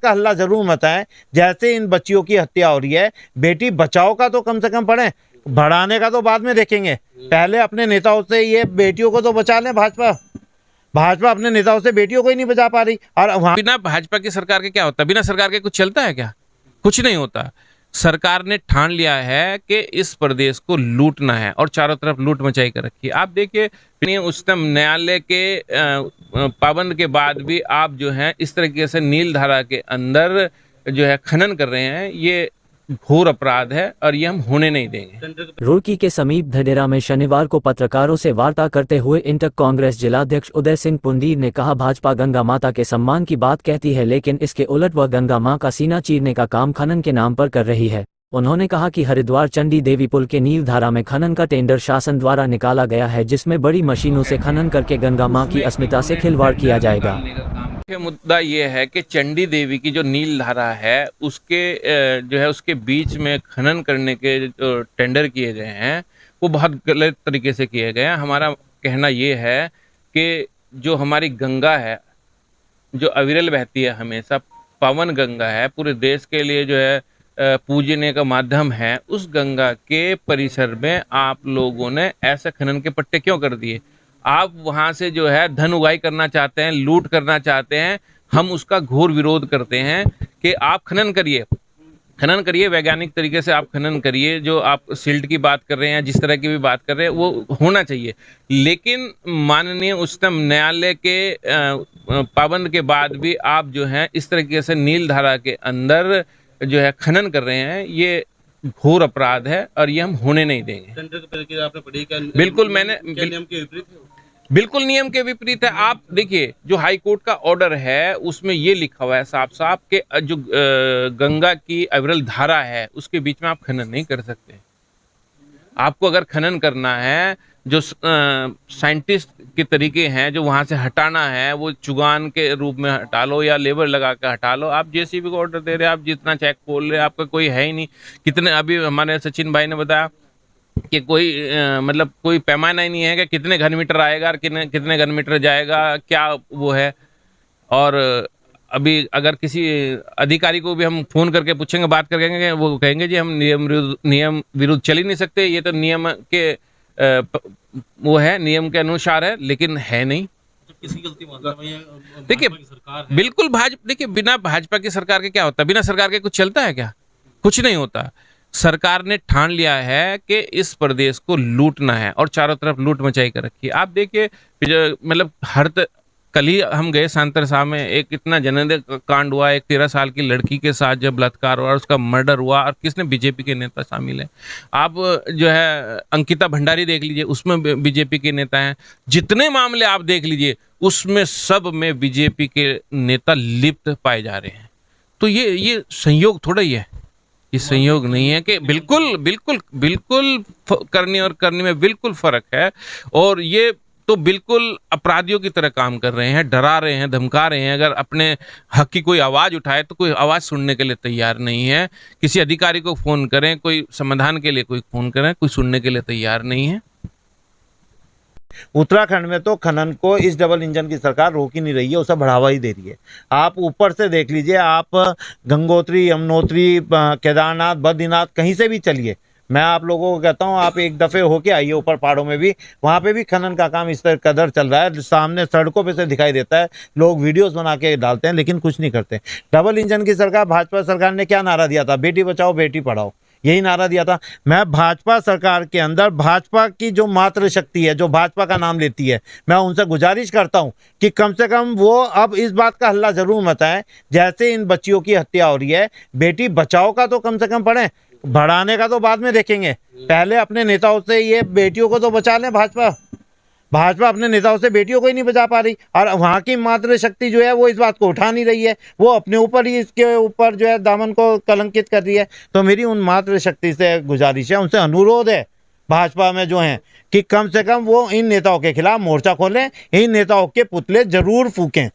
का हल्ला जरूर मचाएं। जैसे इन बच्चियों की हत्या हो रही है, बेटी बचाओ का तो कम से कम पढ़ें, बढ़ाने का तो बाद में देखेंगे। पहले अपने नेताओं से ये बेटियों को तो बचा लें। भाजपा अपने नेताओं से बेटियों को ही नहीं बचा पा रही। और वहां बिना भाजपा की सरकार के क्या होता है? बिना सरकार के कुछ चलता है क्या? कुछ नहीं होता। सरकार ने ठान लिया है कि इस प्रदेश को लूटना है और चारों तरफ लूट मचाई कर रखी है। आप देखिए, उच्चतम न्यायालय के पाबंद के बाद भी आप जो है इस तरीके से नीलधारा के अंदर जो है खनन कर रहे हैं, ये घोर अपराध है और ये हम होने नहीं देंगे। रुड़की के समीप धनेरा में शनिवार को पत्रकारों से वार्ता करते हुए इंटक कांग्रेस जिलाध्यक्ष उदय सिंह पुंडीर ने कहा, भाजपा गंगा माता के सम्मान की बात कहती है, लेकिन इसके उलट वह गंगा मां का सीना चीरने का काम खनन के नाम पर कर रही है। उन्होंने कहा कि हरिद्वार चंडी देवी पुल के नीलधारा में खनन का टेंडर शासन द्वारा निकाला गया है, जिसमें बड़ी मशीनों से खनन करके गंगा मां की अस्मिता से खिलवाड़ किया जाएगा। मुख्य मुद्दा ये है कि चंडी देवी की जो नीलधारा है उसके जो है उसके बीच में खनन करने के जो टेंडर किए गए हैं वो बहुत गलत तरीके से किए गए हैं। हमारा कहना ये है कि जो हमारी गंगा है, जो अविरल बहती है, हमेशा पावन गंगा है, पूरे देश के लिए जो है पूजने का माध्यम है, उस गंगा के परिसर में आप लोगों ने ऐसे खनन के पट्टे क्यों कर दिए? आप वहां से जो है धन उगाही करना चाहते हैं, लूट करना चाहते हैं। हम उसका घोर विरोध करते हैं कि आप खनन करिए, वैज्ञानिक तरीके से आप खनन करिए। जो आप सिल्ट की बात कर रहे हैं, जिस तरह की भी बात कर रहे हैं, वो होना चाहिए। लेकिन माननीय उच्चतम न्यायालय के पाबंद के बाद भी आप जो है इस तरीके से नीलधारा के अंदर जो है खनन कर रहे हैं, ये घोर अपराध है और ये हम होने नहीं देंगे। आपने पढ़ी क्या? बिल्कुल, मैंने नियम के विपरीत है। बिल्कुल नियम के विपरीत है। आप देखिए, जो हाई कोर्ट का ऑर्डर है उसमें ये लिखा हुआ है साफ साफ कि जो गंगा की अविरल धारा है उसके बीच में आप खनन नहीं कर सकते। आपको अगर खनन करना है, जो साइंटिस्ट के तरीके हैं, जो वहां से हटाना है, वो चुगान के रूप में हटा लो या लेबर लगा कर हटा लो। आप जेसीबी को ऑर्डर दे रहे हैं, आप जितना चेक खोल रहे हैं, आपका कोई है ही नहीं। कितने, अभी हमारे सचिन भाई ने बताया कि कोई मतलब कोई पैमाना ही नहीं है कि कितने घन मीटर आएगा और कितने घन मीटर जाएगा, क्या वो है। और अभी अगर किसी अधिकारी को भी हम फोन करके पूछेंगे, बात करेंगे, वो कहेंगे जी हम नियम विरुद्ध चल ही नहीं सकते, ये तो नियम के वो है, नियम के अनुसार है, लेकिन है नहीं। किसी गलती मानता है देखिए, सरकार है। बिल्कुल देखिए, बिना भाजपा की सरकार के क्या होता है? बिना सरकार के कुछ चलता है क्या? कुछ नहीं होता। सरकार ने ठान लिया है कि इस प्रदेश को लूटना है और चारों तरफ लूट मचाई कर रखी है। आप देखिए, मतलब कल ही हम गए सांतरसा में, एक इतना जनहृदय कांड हुआ, एक 13 साल की लड़की के साथ जब बलात्कार हुआ, उसका मर्डर हुआ, और किसने? बीजेपी के नेता शामिल हैं। आप जो है अंकिता भंडारी देख लीजिए, उसमें बीजेपी के नेता हैं। जितने मामले आप देख लीजिए उसमें सब में बीजेपी के नेता लिप्त पाए जा रहे हैं। तो ये संयोग थोड़ा ही है, ये संयोग नहीं है कि बिल्कुल बिल्कुल बिल्कुल करने और करने में बिल्कुल फर्क है। और ये तो बिल्कुल अपराधियों की तरह काम कर रहे हैं, डरा रहे हैं, धमका रहे हैं। अगर अपने हक की कोई आवाज उठाए तो कोई आवाज सुनने के लिए तैयार नहीं है। किसी अधिकारी को फोन करें, कोई समाधान के लिए कोई फोन करें, कोई सुनने के लिए तैयार नहीं है। उत्तराखंड में तो खनन को इस डबल इंजन की सरकार रोक ही नहीं रही है, उसे बढ़ावा ही दे रही है। आप ऊपर से देख लीजिए, आप गंगोत्री, यमुनोत्री, केदारनाथ, बद्रीनाथ, कहीं से भी चलिए, मैं आप लोगों को कहता हूं, आप एक दफ़े होके आइए ऊपर पहाड़ों में भी, वहाँ पे भी खनन का काम इस कदर चल रहा है, सामने सड़कों पे से दिखाई देता है। लोग वीडियोस बना के डालते हैं लेकिन कुछ नहीं करते। डबल इंजन की सरकार, भाजपा सरकार ने क्या नारा दिया था? बेटी बचाओ बेटी पढ़ाओ, यही नारा दिया था। मैं भाजपा सरकार के अंदर भाजपा की जो मातृ शक्ति है, जो भाजपा का नाम लेती है, मैं उनसे गुजारिश करता हूं कि कम से कम वो अब इस बात का हल्ला जरूर मचाएं। जैसे इन बच्चियों की हत्या हो रही है, बेटी बचाओ का तो कम से कम पढ़ें, बढ़ाने का तो बाद में देखेंगे। पहले अपने नेताओं से ये बेटियों को तो बचा लें। भाजपा अपने नेताओं से बेटियों को ही नहीं बचा पा रही, और वहाँ की मातृ शक्ति जो है वो इस बात को उठा नहीं रही है, वो अपने ऊपर ही इसके ऊपर जो है दामन को कलंकित कर रही है। तो मेरी उन मातृ शक्ति से गुजारिश है, उनसे अनुरोध है भाजपा में जो हैं कि कम से कम वो इन नेताओं के खिलाफ मोर्चा खोलें, इन नेताओं के पुतले जरूर फूकें।